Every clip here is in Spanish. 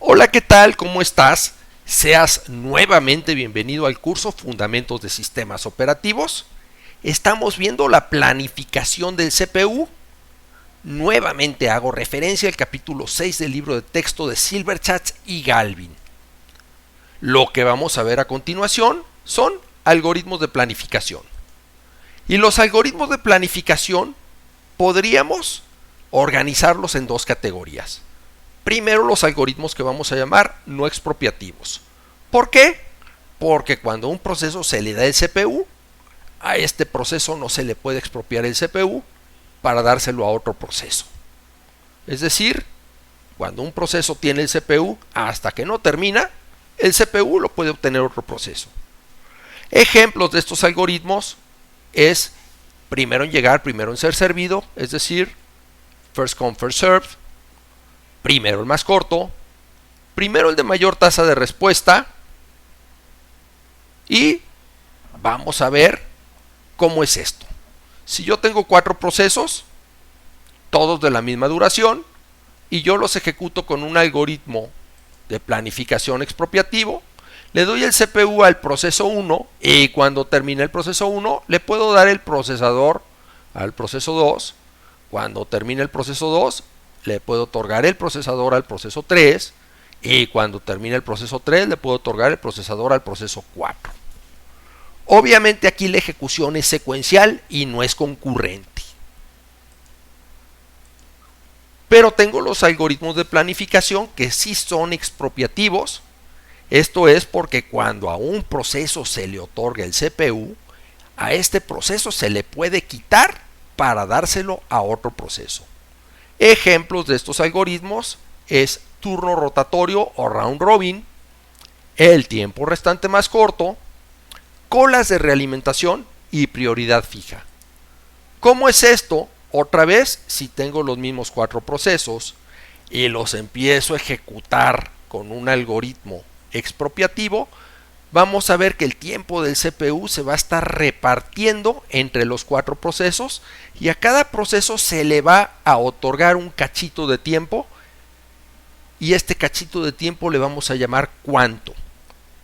Hola, ¿qué tal? ¿Cómo estás? Seas nuevamente bienvenido al curso Fundamentos de Sistemas Operativos. Estamos viendo la planificación del CPU. Nuevamente hago referencia al capítulo 6 del libro de texto de Silverchat y Galvin. Lo que vamos a ver a continuación son algoritmos de planificación. Y los algoritmos de planificación podríamos organizarlos en dos categorías. Primero, los algoritmos que vamos a llamar no expropiativos. ¿Por qué? Porque cuando a un proceso se le da el CPU, a este proceso no se le puede expropiar el CPU para dárselo a otro proceso. Es decir, cuando un proceso tiene el CPU, hasta que no termina, el CPU lo puede obtener otro proceso. Ejemplos de estos algoritmos es primero en llegar, primero en ser servido, es decir, first come, first served. Primero el más corto, primero el de mayor tasa de respuesta y vamos a ver cómo es esto. Si yo tengo 4 procesos, todos de la misma duración, y yo los ejecuto con un algoritmo de planificación expropiativo, le doy el CPU al proceso 1 y cuando termine el proceso 1 le puedo dar el procesador al proceso 2. Cuando termine el proceso 2 le puedo otorgar el procesador al proceso 3 y cuando termine el proceso 3 le puedo otorgar el procesador al proceso 4. Obviamente aquí la ejecución es secuencial y no es concurrente. Pero tengo los algoritmos de planificación que sí son expropiativos. Esto es porque cuando a un proceso se le otorga el CPU, a este proceso se le puede quitar para dárselo a otro proceso. Ejemplos de estos algoritmos es turno rotatorio o round robin, el tiempo restante más corto, colas de realimentación y prioridad fija. ¿Cómo es esto? Otra vez, si tengo los mismos 4 procesos y los empiezo a ejecutar con un algoritmo expropiativo, vamos a ver que el tiempo del CPU se va a estar repartiendo entre los 4 procesos y a cada proceso se le va a otorgar un cachito de tiempo y este cachito de tiempo le vamos a llamar cuánto.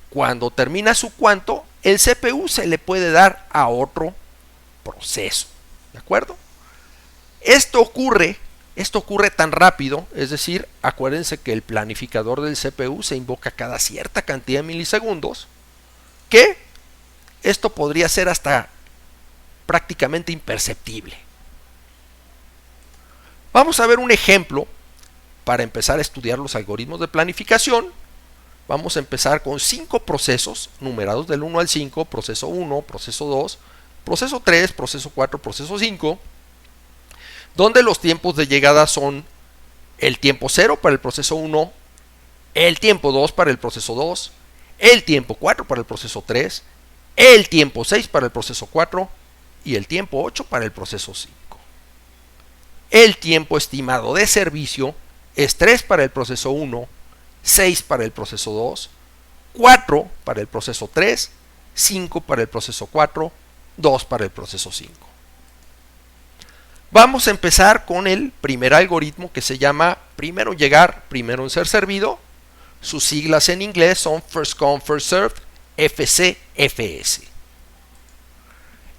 Cuando termina su cuánto, el CPU se le puede dar a otro proceso. ¿De acuerdo? Esto ocurre tan rápido, es decir, acuérdense que el planificador del CPU se invoca cada cierta cantidad de milisegundos, que esto podría ser hasta prácticamente imperceptible. Vamos a ver un ejemplo para empezar a estudiar los algoritmos de planificación. Vamos a empezar con 5 procesos numerados del 1 al 5, proceso 1, proceso 2, proceso 3, proceso 4, proceso 5, donde los tiempos de llegada son el tiempo 0 para el proceso 1, el tiempo 2 para el proceso 2, el tiempo 4 para el proceso 3, el tiempo 6 para el proceso 4 y el tiempo 8 para el proceso 5. El tiempo estimado de servicio es 3 para el proceso 1, 6 para el proceso 2, 4 para el proceso 3, 5 para el proceso 4, 2 para el proceso 5. Vamos a empezar con el primer algoritmo que se llama primero en llegar, primero en ser servido. Sus siglas en inglés son First Come, First Served, FCFS.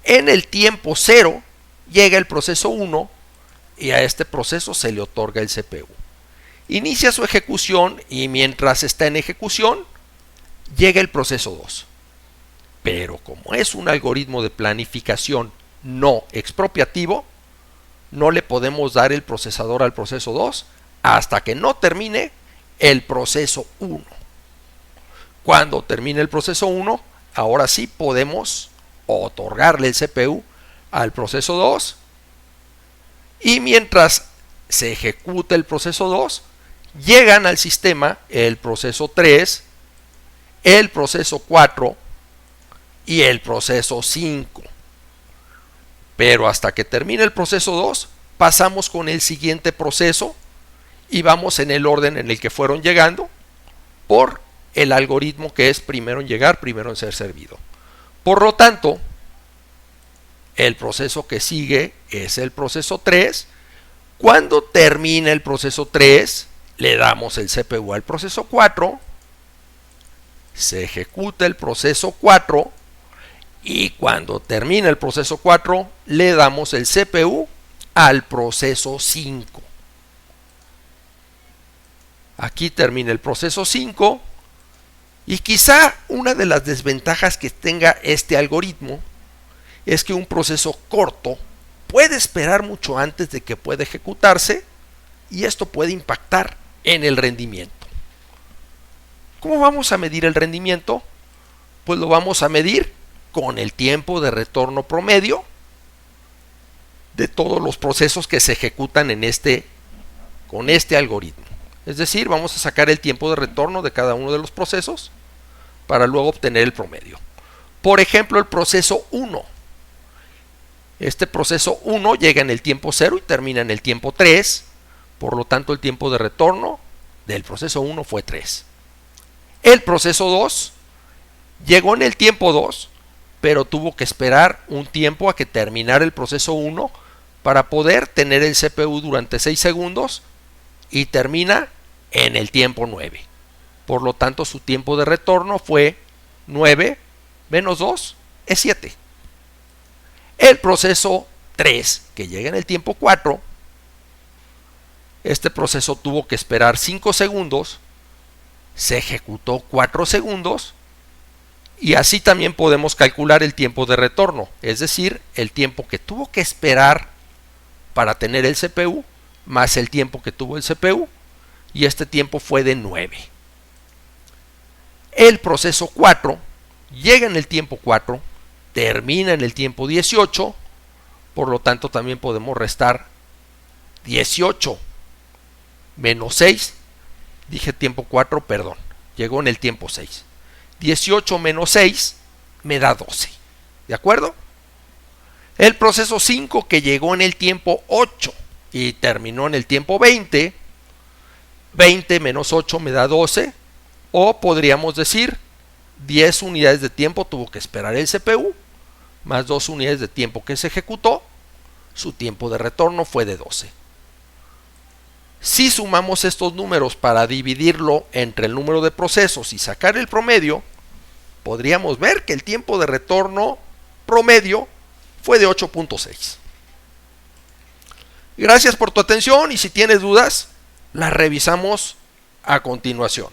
En el tiempo 0 llega el proceso 1 y a este proceso se le otorga el CPU. Inicia su ejecución y mientras está en ejecución llega el proceso 2. Pero como es un algoritmo de planificación no expropiativo, no le podemos dar el procesador al proceso 2 hasta que no termine el proceso 1. Cuando termine el proceso 1, ahora sí podemos otorgarle el CPU al proceso 2 y mientras se ejecuta el proceso 2, llegan al sistema el proceso 3, el proceso 4 y el proceso 5. Pero hasta que termine el proceso 2, pasamos con el siguiente proceso y vamos en el orden en el que fueron llegando por el algoritmo que es primero en llegar, primero en ser servido. Por lo tanto, el proceso que sigue es el proceso 3. Cuando termine el proceso 3, le damos el CPU al proceso 4, se ejecuta el proceso 4 y cuando termina el proceso 4 le damos el CPU al proceso 5. Aquí termina el proceso 5 y quizá una de las desventajas que tenga este algoritmo es que un proceso corto puede esperar mucho antes de que pueda ejecutarse y esto puede impactar en el rendimiento. ¿Cómo vamos a medir el rendimiento? Pues lo vamos a medir con el tiempo de retorno promedio de todos los procesos que se ejecutan con este algoritmo. Es decir, vamos a sacar el tiempo de retorno de cada uno de los procesos para luego obtener el promedio. Por ejemplo, el proceso 1. Este proceso 1 llega en el tiempo 0 y termina en el tiempo 3. Por lo tanto, el tiempo de retorno del proceso 1 fue 3. El proceso 2 llegó en el tiempo 2, pero tuvo que esperar un tiempo a que terminara el proceso 1 para poder tener el CPU durante 6 segundos y termina en el tiempo 9. Por lo tanto, su tiempo de retorno fue 9 menos 2 es 7. El proceso 3, que llega en el tiempo 4, este proceso tuvo que esperar 5 segundos, se ejecutó 4 segundos y así también podemos calcular el tiempo de retorno, es decir, el tiempo que tuvo que esperar para tener el CPU más el tiempo que tuvo el CPU y este tiempo fue de 9. El proceso 4 llega en el tiempo 4, termina en el tiempo 18, por lo tanto también podemos restar 18 menos 6, dije tiempo 4, perdón, llegó en el tiempo 6. 18 menos 6 me da 12, ¿de acuerdo? El proceso 5 que llegó en el tiempo 8 y terminó en el tiempo 20, 20 menos 8 me da 12, o podríamos decir 10 unidades de tiempo tuvo que esperar el CPU, más 2 unidades de tiempo que se ejecutó, su tiempo de retorno fue de 12. Si sumamos estos números para dividirlo entre el número de procesos y sacar el promedio, podríamos ver que el tiempo de retorno promedio fue de 8.6. Gracias por tu atención y si tienes dudas, las revisamos a continuación.